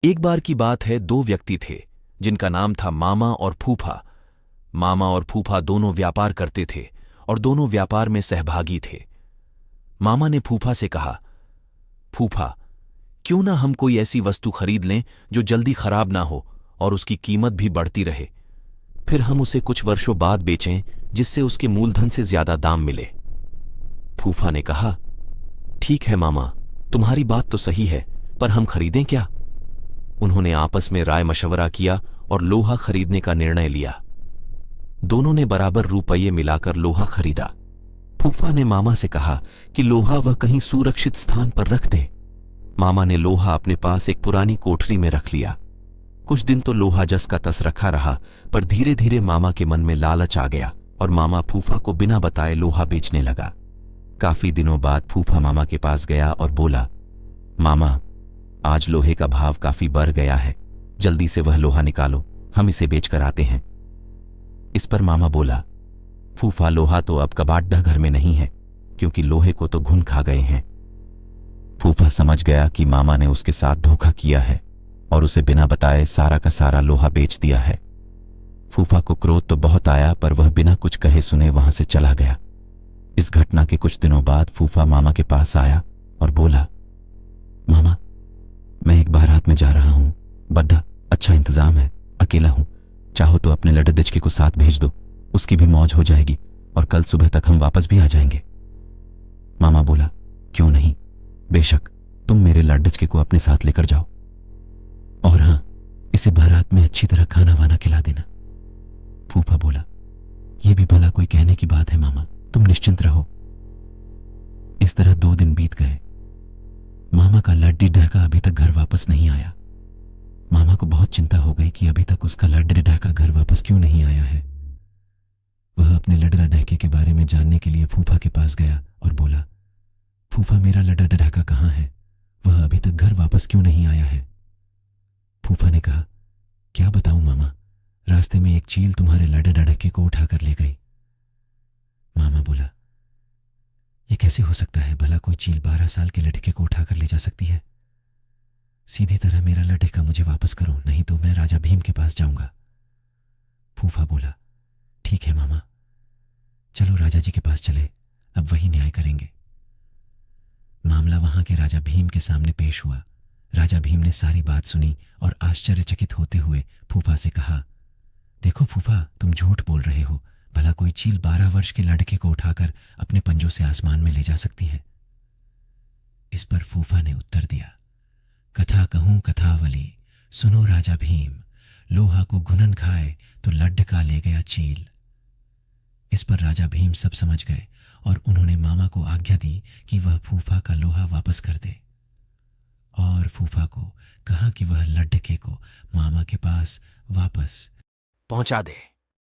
एक बार की बात है, दो व्यक्ति थे जिनका नाम था मामा और फूफा। मामा और फूफा दोनों व्यापार करते थे और दोनों व्यापार में सहभागी थे। मामा ने फूफा से कहा, फूफा, क्यों ना हम कोई ऐसी वस्तु खरीद लें जो जल्दी खराब ना हो और उसकी कीमत भी बढ़ती रहे, फिर हम उसे कुछ वर्षों बाद बेचें जिससे उसके मूलधन से ज्यादा दाम मिले। फूफा ने कहा, ठीक है मामा, तुम्हारी बात तो सही है, पर हम खरीदें क्या? उन्होंने आपस में राय मशवरा किया और लोहा खरीदने का निर्णय लिया। दोनों ने बराबर रुपये मिलाकर लोहा खरीदा। फूफा ने मामा से कहा कि लोहा वह कहीं सुरक्षित स्थान पर रख दे। मामा ने लोहा अपने पास एक पुरानी कोठरी में रख लिया। कुछ दिन तो लोहा जस का तस रखा रहा, पर धीरे धीरे मामा के मन में लालच आ गया और मामा फूफा को बिना बताए लोहा बेचने लगा। काफी दिनों बाद फूफा मामा के पास गया और बोला, मामा, आज लोहे का भाव काफी बढ़ गया है, जल्दी से वह लोहा निकालो, हम इसे बेचकर आते हैं। इस पर मामा बोला, फूफा, लोहा तो अब कबाड़ा घर में नहीं है, क्योंकि लोहे को तो घुन खा गए हैं। फूफा समझ गया कि मामा ने उसके साथ धोखा किया है और उसे बिना बताए सारा का सारा लोहा बेच दिया है। फूफा को क्रोध तो बहुत आया, पर वह बिना कुछ कहे सुने वहां से चला गया। इस घटना के कुछ दिनों बाद फूफा मामा के पास आया और बोला, मामा, मैं एक बारात में जा रहा हूं, बड़ा अच्छा इंतजाम है, अकेला हूं, चाहो तो अपने लड़दच को साथ भेज दो, उसकी भी मौज हो जाएगी और कल सुबह तक हम वापस भी आ जाएंगे। मामा बोला, क्यों नहीं, बेशक, तुम मेरे लड़दच को अपने साथ लेकर जाओ, और हां, इसे बारात में अच्छी तरह खाना वाना खिला देना। फूफा बोला, यह भी भला कोई कहने की बात है मामा, तुम निश्चिंत रहो। इस तरह 2 दिन बीत गए। मामा का लड्डी ढहका अभी तक घर वापस नहीं आया। मामा को बहुत चिंता हो गई कि अभी तक उसका लड्डा ढहका घर वापस क्यों नहीं आया है। वह अपने लड्डा ढहके के बारे में जानने के लिए फूफा के पास गया और बोला, फूफा, मेरा लड्डा ढहका कहाँ है? वह अभी तक घर वापस क्यों नहीं आया है? फूफा ने कहा, क्या बताऊं मामा, रास्ते में एक चील तुम्हारे लड्डा ढहके को उठाकर ले गई। मामा बोला, यह कैसे हो सकता है? भला कोई चील 12 साल के लड़के को उठाकर ले जा सकती है? सीधी तरह मेरा लड़का मुझे वापस करो, नहीं तो मैं राजा भीम के पास जाऊंगा। फूफा बोला, ठीक है मामा, चलो राजा जी के पास चले, अब वही न्याय करेंगे। मामला वहां के राजा भीम के सामने पेश हुआ। राजा भीम ने सारी बात सुनी और आश्चर्यचकित होते हुए फूफा से कहा, देखो फूफा, तुम झूठ बोल रहे हो, भला कोई चील 12 वर्ष के लड़के को उठाकर अपने पंजों से आसमान में ले जा सकती है? इस पर फूफा ने उत्तर दिया, कथा कहूं कथावली, सुनो राजा भीम, लोहा को घुनन खाए तो लड्ढका ले गया चील। इस पर राजा भीम सब समझ गए और उन्होंने मामा को आज्ञा दी कि वह फूफा का लोहा वापस कर दे, और फूफा को कहा कि वह लड्ढके को मामा के पास वापस पहुंचा दे।